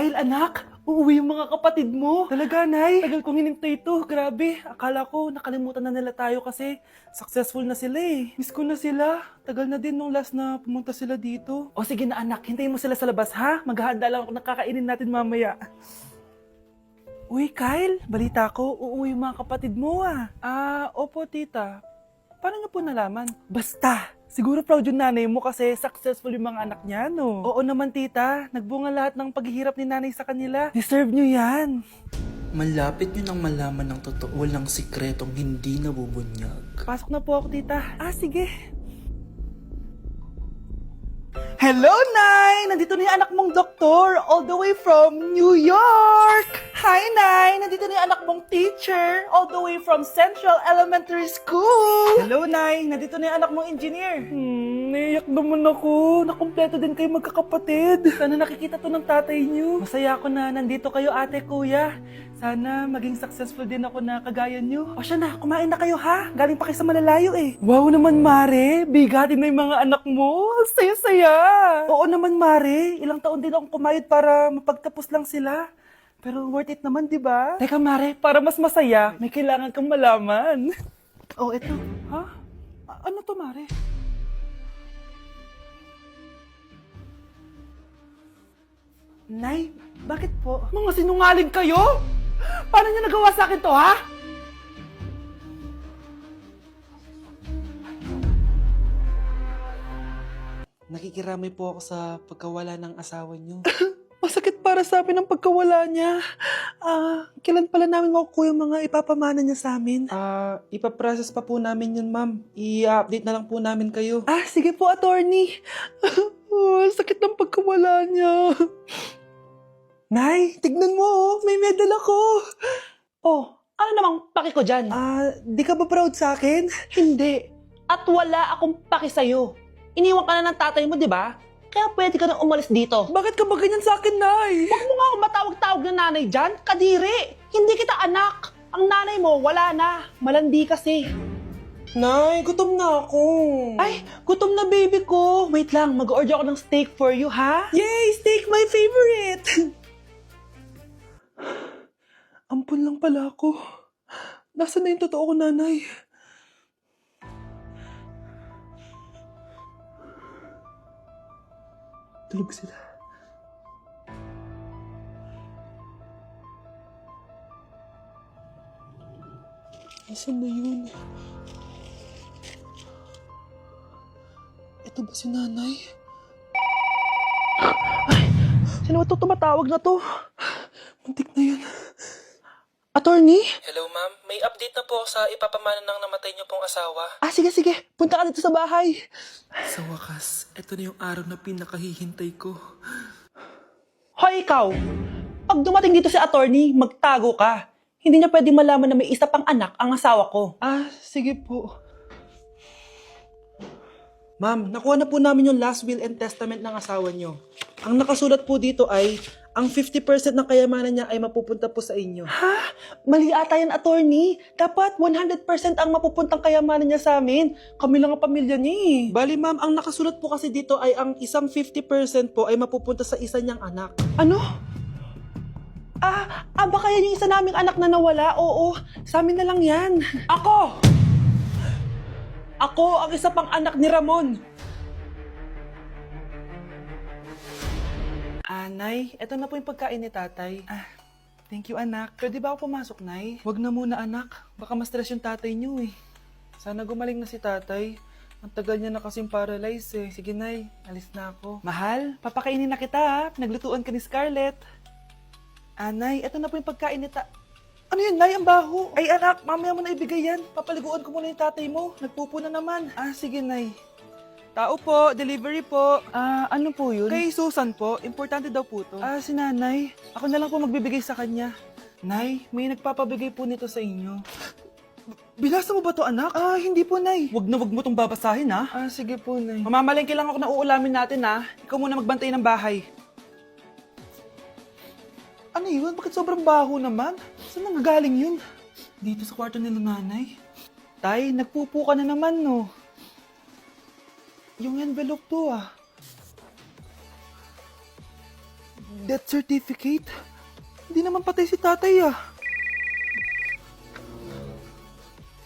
Kyle, anak, uuwi yung mga kapatid mo. Talaga, Nay? Tagal kong hinintay ito. Grabe, akala ko nakalimutan na nila tayo kasi successful na sila eh. Miss ko na sila. Tagal na din nung last na pumunta sila dito. O sige na anak, hintayin mo sila sa labas ha. Maghahanda lang ako ng kakainin natin mamaya. Uy, Kyle, balita ko, uuwi yung mga kapatid mo ah. Opo tita. Paano niyo po nalaman? Basta! Siguro proud yung nanay mo kasi successful yung mga anak niya, no? Oo naman, tita. Nagbunga lahat ng paghihirap ni nanay sa kanila. Deserve nyo yan. Malapit nyo nang malaman ng totoo, walang sikretong hindi nabubunyag. Pasok na po ako, tita. Sige. Hello, Nay! Nandito na yung anak mong doktor, all the way from New York! Hi, Nay! Nandito na yung anak mong teacher, all the way from Central Elementary School! Hello, Nay! Nandito na yung anak mong engineer. Naiyak naman ako. Nakumpleto din kayo magkakapatid. Sana nakikita to ng tatay niyo. Masaya ako na nandito kayo, ate, kuya. Sana maging successful din ako na kagaya niyo. O siya na, kumain na kayo ha. Galing pa kayo sa malalayo eh. Wow naman, Mare. Bigatin na yung mga anak mo. Saya-saya. Oo naman, Mare. Ilang taon din akong kumayod para mapagtapos lang sila. Pero worth it naman, di ba? Teka, Mare, para mas masaya, may kailangan kang malaman. Oh, eto. Ha? Ano to, Mare? Nay, bakit po? Mga sinungaling kayo? Paano niyo nagawa sa akin to, ha? Nakikiramay po ako sa pagkawala ng asawa nyo. Masakit para sa amin ang pagkawala niya. Kailan pala namin makukuha yung mga ipapamana niya sa amin? Ipaprocess pa po namin yun, ma'am. I-update na lang po namin kayo. Sige po, attorney. Sakit ng pagkawala niya. Nay, tignan mo, may medal ako. Ano namang paki ko dyan? Di ka ba proud sa akin? Hindi. At wala akong paki sa'yo. Iniwan ka na ng tatay mo, di ba? Kaya pwede ka nang umalis dito. Bakit ka ba ganyan sa akin, Nay? Huwag mo nga akong matawag-tawag na nanay dyan. Kadiri! Hindi kita anak. Ang nanay mo, wala na. Malandi kasi. Nay, gutom na ako. Ay, gutom na baby ko. Wait lang, mag-order ako ng steak for you, ha? Yay! Steak, my favorite! Ampun lang pala ako. Nasaan na yung totoo ko, nanay? Tulog sila. Nasaan na yun? Ito ba si nanay? Ay, sino ba ito tumatawag na to? Muntik na yun. Attorney? Hello, ma'am. May update na po sa ipapamana ng namatay niyo pong asawa. Sige. Punta ka dito sa bahay. Sa wakas, ito na yung araw na pinakahihintay ko. Hoy, ikaw! Pag dumating dito si attorney, magtago ka. Hindi niya pwedeng malaman na may isa pang anak ang asawa ko. Sige po. Ma'am, nakuha na po namin yung last will and testament ng asawa niyo. Ang nakasulat po dito ay, ang 50% ng kayamanan niya ay mapupunta po sa inyo. Ha? Mali ata yan, attorney. Dapat 100% ang mapupuntang kayamanan niya sa amin. Kami lang ang pamilya niya eh. Bali ma'am, ang nakasulat po kasi dito ay ang isang 50% po ay mapupunta sa isa niyang anak. Ano? Baka yan yung isa naming anak na nawala. Oo, sa amin na lang yan. Ako ang isa pang anak ni Ramon. Nay, eto na po yung pagkain ni tatay. Thank you, anak. Pwede ba ako pumasok, Nay? Wag na muna, anak. Baka ma-stress yung tatay niyo eh. Sana gumaling na si tatay. Ang tagal niya na kasing paralyzed eh. Sige, Nay. Alis na ako. Mahal, papakainin na kita ha. Naglutuan ka ni Scarlett. Nay, eto na po yung pagkain ni Ano yun, Nay? Ang baho. Ay, anak, mamaya mo na ibigay yan. Papaliguan ko muna yung tatay mo. Nagpupo na naman. Sige, Nay. Tao po, delivery po. Ano po yun? Kay Susan po, importante daw po to. Si nanay. Ako na lang po magbibigay sa kanya. Nay, may nagpapabigay po nito sa inyo. Binasa mo ba to, anak? Hindi po, Nay. Wag mo tong babasahin, ha? Sige po, Nay. Mamamalengke lang ako na uulamin natin, ha? Ikaw muna magbantay ng bahay. Ano yun? Bakit sobrang baho naman? Saan nanggagaling yun? Dito sa kwarto nila nanay. Tay, nagpupo ka na naman, no? Yung envelope to, Death certificate? Hindi naman patay si tatay ah.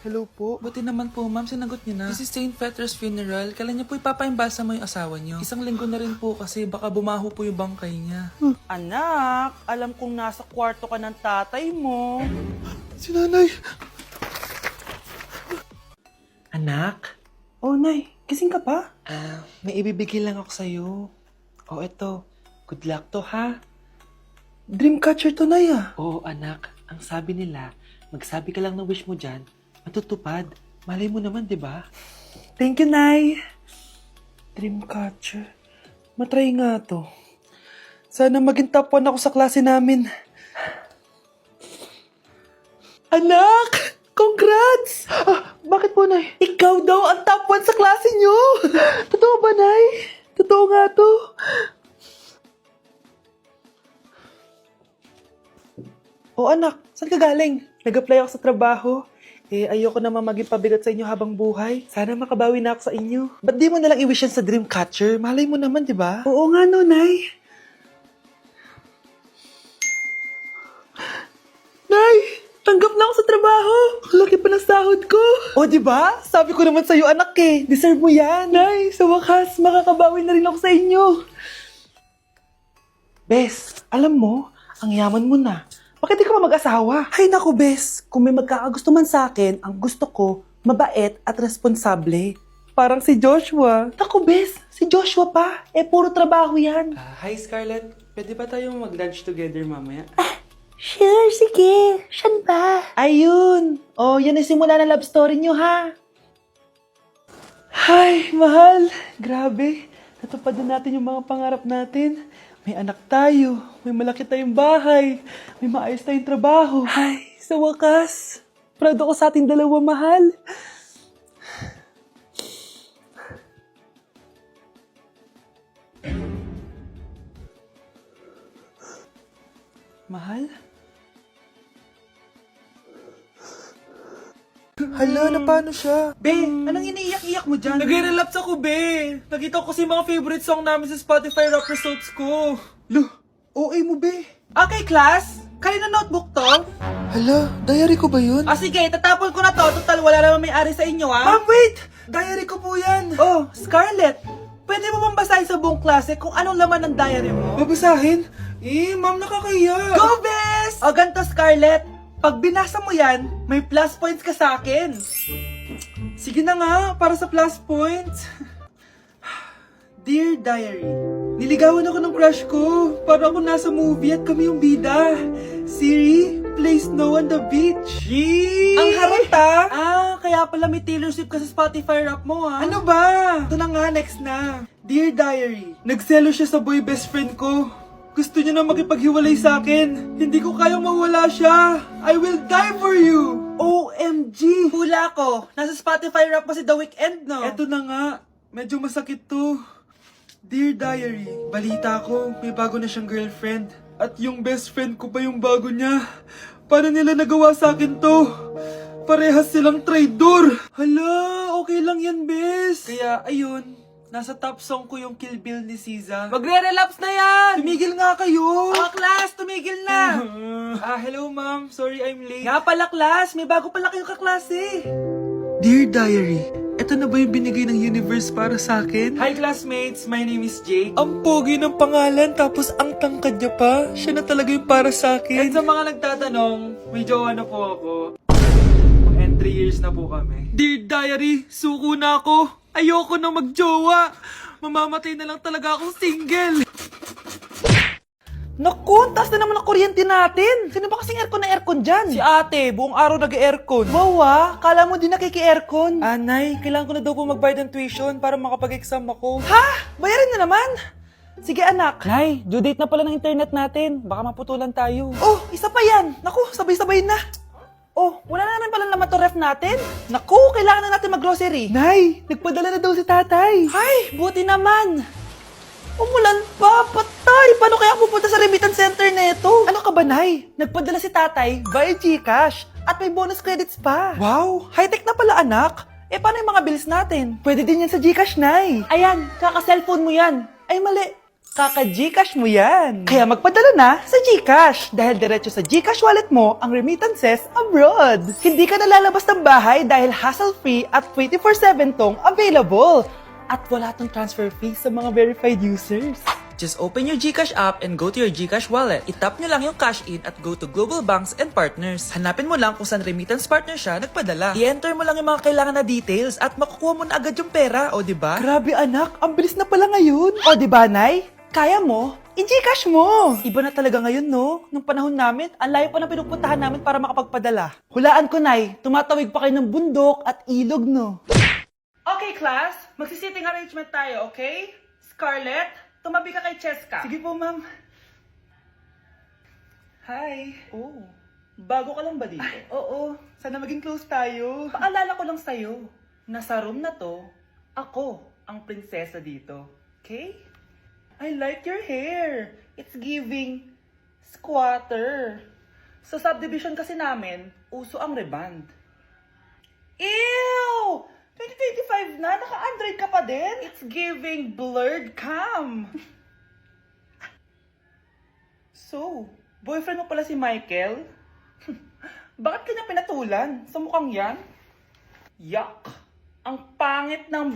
Hello po. Buti naman po, ma'am. Sinagot niyo na. This is St. Peter's Funeral. Kailan niyo po ipapaimbasa mo yung asawa niyo? Isang linggo na rin po kasi baka bumaho po yung bangkay niya. Anak, alam kong nasa kwarto ka ng tatay mo. Si nanay! Anak? Oh, Nay, gising ka pa? May ibibigay lang ako sa'yo. Oh, eto. Good luck to, ha? Dreamcatcher to, Nay, ah. Oo, anak. Ang sabi nila, magsabi ka lang ng wish mo dyan, matutupad. Malay mo naman, di ba? Thank you, Nay. Dreamcatcher. Matry nga to. Sana maging top 1 ako sa klase namin. Anak! Congrats! Bakit po, Nay? Ikaw daw ang top 1 sa klase niyo! Totoo ba, Nay? Totoo nga to. O anak, saan ka galing? Nag-apply ako sa trabaho. Ayoko naman maging pabigat sa inyo habang buhay. Sana makabawi na ako sa inyo. Ba't di mo nalang i-wish yan sa Dreamcatcher? Malay mo naman, di ba? Oo nga, no, Nay. Nay! Tanggap na ako sa trabaho! Ang laki pa ng sahod ko! O, di ba? Sabi ko naman sa'yo, anak eh. Deserve mo yan. Nay, sa wakas, makakabawi na rin ako sa inyo. Bes, alam mo, ang yaman mo na. Bakit di ka pa mag-asawa? Ay naku, Bes. Kung may magkakagusto man sa akin, ang gusto ko, mabait at responsable. Parang si Joshua. Naku, Bes. Si Joshua pa. Puro trabaho yan. Hi, Scarlett. Pwede ba tayong mag-lunch together mamaya? Sure, sige. Siyan ba? Ayun. Oh, yan ay simula na love story nyo, ha? Ay, mahal. Grabe. Natupad na natin yung mga pangarap natin. May anak tayo, may malaki tayong bahay, may maayos tayong trabaho. Ay, sa wakas, proud ako sa ating dalawa, mahal. Mahal? Hala, na paano siya? Be, anong iniiyak-iyak mo dyan? Nag-relapse ako, Be. Nakita ko kasi mga favorite song namin sa Spotify rap results ko. Lo, OA mo, Be. Okay, class. Kanina notebook to? Hala, diary ko ba yun? Sige, tatapon ko na to. Total, wala naman may-ari sa inyo, ha? Ma'am, wait! Diary ko po yan. Oh, Scarlett. Pwede mo bang basahin sa buong klase kung anong laman ng diary mo? Babasahin? Ma'am, nakakahiya. Go, Bes! O, ganito, Scarlett. Pag binasa mo yan, may plus points ka sa akin. Sige na nga, para sa plus points. Dear Diary, niligawan ako ng crush ko. Para ako nasa movie at kami yung bida. Siri, play Snow on the Beach. Yee! Ang harot kaya pala may Taylor Swift ka sa Spotify rap mo ha. Ano ba? Ito na nga, next na. Dear Diary, nagselo siya sa boy best friend ko. Gusto niya na makipaghiwalay sa akin. Hindi ko kayang mawala siya. I will die for you. OMG. Hula ko. Nasa Spotify rap pa si The Weeknd, no? Eto na nga. Medyo masakit to. Dear Diary, balita ko, may bago na siyang girlfriend. At yung best friend ko pa yung bago niya. Paano nila nagawa sa akin to? Parehas silang traitor. Hala, okay lang yan, bes. Kaya, ayun. Nasa top song ko yung Kill Bill ni SZA. Magre-relapse na yan! Tumigil nga kayo! Class, tumigil na! Hello ma'am. Sorry I'm late. Nga pala, class. May bago pala kayong kaklase. Dear Diary, eto na ba yung binigay ng universe para sa akin? Hi classmates, my name is Jake. Ang pogi ng pangalan, tapos ang tangkad niya pa. Siya na talaga yung para sa akin. And sa mga nagtatanong, may jowa na po ako. And 3 years na po kami. Dear Diary, suko na ako. Ayoko na magjowa. Mamamatay na lang talaga akong single. Naku, taas na naman ang kuryente natin. Sino ba kasing aircon dyan? Si ate, buong araw nag-aircon. Wow, kala mo di nakiki-aircon. Nay, kailangan ko na daw po magbayad ng tuition para makapag-exam ako. Ha? Bayarin na naman? Sige anak. Nay, due date na pala ng internet natin. Baka maputulan tayo. Oh, isa pa yan. Naku, sabay-sabay na. Oh, wala na naman pala naman to ref natin. Naku, kailangan na natin mag-grocery. Nay, nagpadala na daw si tatay. Ay, buti naman. Umulan pa, patay. Paano kaya pupunta sa remittance center nito? Ano ka ba, Nay? Nagpadala si tatay via GCash at may bonus credits pa. Wow, high-tech na pala anak. Paano yung mga bills natin? Pwede din yan sa GCash, Nay. Ayan, kaka-cellphone mo yan. Ay, mali. Kaka-Gcash mo yan. Kaya magpadala na sa Gcash dahil diretso sa Gcash wallet mo ang remittances abroad. Hindi ka nalalabas ng bahay dahil hassle-free at 24/7 tong available. At wala tong transfer fee sa mga verified users. Just open your Gcash app and go to your Gcash wallet. Itap nyo lang yung cash in at go to global banks and partners. Hanapin mo lang kung saan remittance partner siya nagpadala. I-enter mo lang yung mga kailangan na details at makukuha mo na agad yung pera, o diba? Grabe anak, ang bilis na pala ngayon. O diba, Nay? Kaya mo? I-Gcash mo! Iba na talaga ngayon, no? Nung panahon namin, ang layo pa na pinupuntahan namin para makapagpadala. Hulaan ko, Nay, tumatawid pa kayo ng bundok at ilog, no? Okay, class. Magsisitting arrangement tayo, okay? Scarlett, tumabi ka kay Cheska. Sige po, ma'am. Hi. Oh, bago ka lang ba dito? Oo, sana maging close tayo. Paalala ko lang sa'yo, nasa room na to, ako ang prinsesa dito. Okay? I like your hair. It's giving squatter. Sa subdivision kasi namin, uso ang reband. Ew! 2025 na, naka-Android ka pa din? It's giving blurred cam. So, boyfriend mo pala si Michael? Bakit kanya pinatulan? Sa mukhang yan? Yuck! Ang pangit ng...